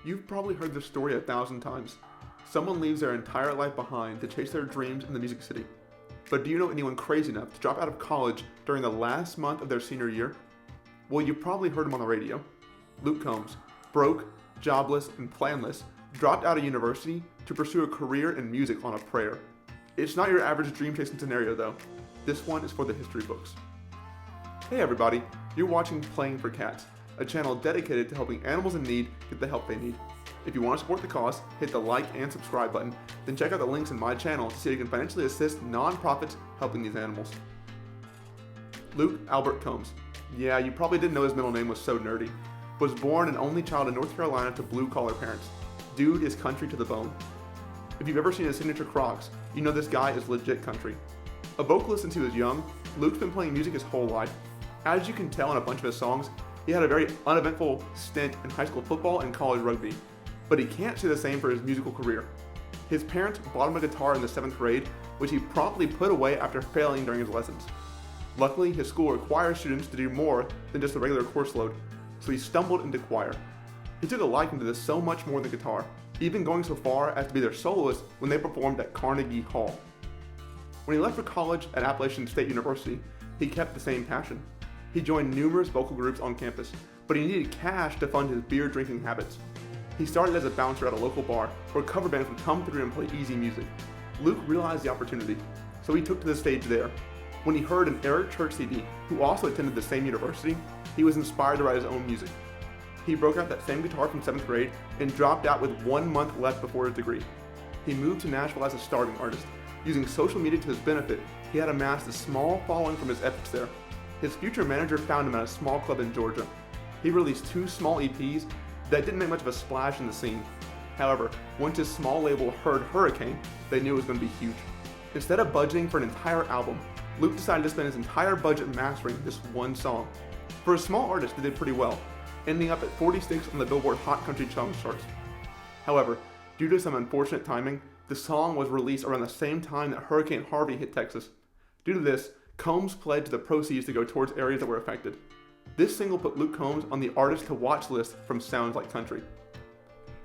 You've probably heard this story 1,000 times. Someone leaves their entire life behind to chase their dreams in the music city. But do you know anyone crazy enough to drop out of college during the last month of their senior year? Well, you've probably heard him on the radio. Luke Combs, broke, jobless, and planless, dropped out of university to pursue a career in music on a prayer. It's not your average dream chasing scenario though. This one is for the history books. Hey everybody, you're watching Playing for Cats, a channel dedicated to helping animals in need get the help they need. If you want to support the cause, hit the like and subscribe button, then check out the links in my channel to see how you can financially assist nonprofits helping these animals. Luke Albert Combs. Yeah, you probably didn't know his middle name was so nerdy. Was born an only child in North Carolina to blue-collar parents. Dude is country to the bone. If you've ever seen his signature Crocs, you know this guy is legit country. A vocalist since he was young, Luke's been playing music his whole life. As you can tell in a bunch of his songs, he had a very uneventful stint in high school football and college rugby. But he can't say the same for his musical career. His parents bought him a guitar in the 7th grade, which he promptly put away after failing during his lessons. Luckily, his school requires students to do more than just a regular course load, so he stumbled into choir. He took a liking to this so much more than guitar, even going so far as to be their soloist when they performed at Carnegie Hall. When he left for college at Appalachian State University, he kept the same passion. He joined numerous vocal groups on campus, but he needed cash to fund his beer drinking habits. He started as a bouncer at a local bar where cover bands would come through and play easy music. Luke realized the opportunity, so he took to the stage there. When he heard an Eric Church CD, who also attended the same university, he was inspired to write his own music. He broke out that same guitar from 7th grade and dropped out with 1 month left before his degree. He moved to Nashville as a starving artist. Using social media to his benefit, he had amassed a small following from his efforts there. His future manager found him at a small club in Georgia. He released 2 small EPs that didn't make much of a splash in the scene. However, once his small label heard Hurricane, they knew it was going to be huge. Instead of budgeting for an entire album, Luke decided to spend his entire budget mastering this one song. For a small artist, they did pretty well, ending up at 46 on the Billboard Hot Country Songs charts. However, due to some unfortunate timing, the song was released around the same time that Hurricane Harvey hit Texas. Due to this, Combs pledged the proceeds to go towards areas that were affected. This single put Luke Combs on the artist to watch list from Sounds Like Country.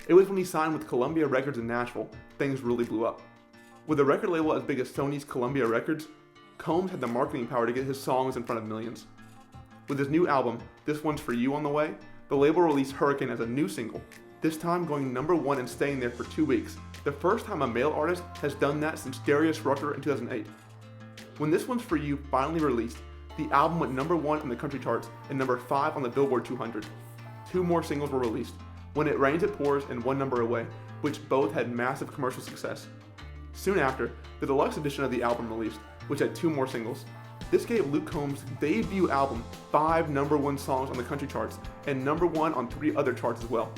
It was when he signed with Columbia Records in Nashville, things really blew up. With a record label as big as Sony's Columbia Records, Combs had the marketing power to get his songs in front of millions. With his new album, This One's For You on the way, the label released Hurricane as a new single, this time going #1 and staying there for 2 weeks, the first time a male artist has done that since Darius Rucker in 2008. When This One's For You finally released, the album went #1 in the country charts and #5 on the Billboard 200. 2 more singles were released, When It Rains It Pours and One Number Away, which both had massive commercial success. Soon after, the deluxe edition of the album released, which had 2 more singles. This gave Luke Combs' debut album 5 #1 songs on the country charts and #1 on 3 other charts as well.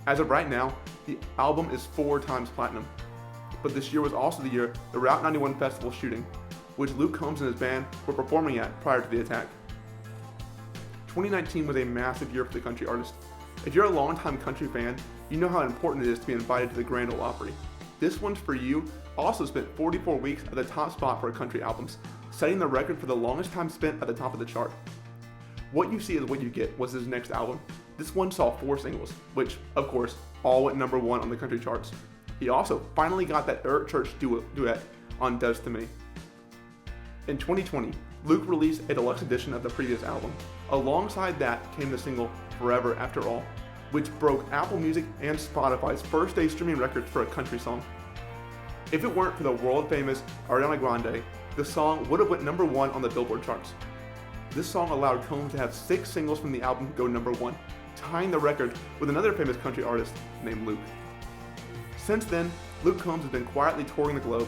As of right now, the album is 4 times platinum. But this year was also the year the Route 91 Festival shooting, which Luke Combs and his band were performing at prior to the attack. 2019 was a massive year for the country artist. If you're a longtime country fan, you know how important it is to be invited to the Grand Ole Opry. This One's For You also spent 44 weeks at the top spot for country albums, setting the record for the longest time spent at the top of the chart. What You See Is What You Get was his next album. This one saw 4 singles, which, of course, all went #1 on the country charts. He also finally got that Eric Church duet on Does To Me. In 2020, Luke released a deluxe edition of the previous album. Alongside that came the single Forever After All, which broke Apple Music and Spotify's first-day streaming records for a country song. If it weren't for the world-famous Ariana Grande, the song would have went #1 on the Billboard charts. This song allowed Combs to have 6 singles from the album go #1, tying the record with another famous country artist named Luke. Since then, Luke Combs has been quietly touring the globe.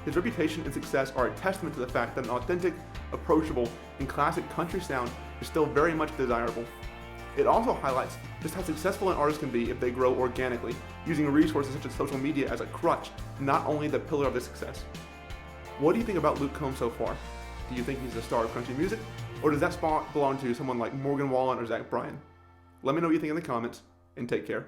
His reputation and success are a testament to the fact that an authentic, approachable, and classic country sound is still very much desirable. It also highlights just how successful an artist can be if they grow organically, using resources such as social media as a crutch, not only the pillar of their success. What do you think about Luke Combs so far? Do you think he's a star of country music, or does that spot belong to someone like Morgan Wallen or Zach Bryan? Let me know what you think in the comments, and take care.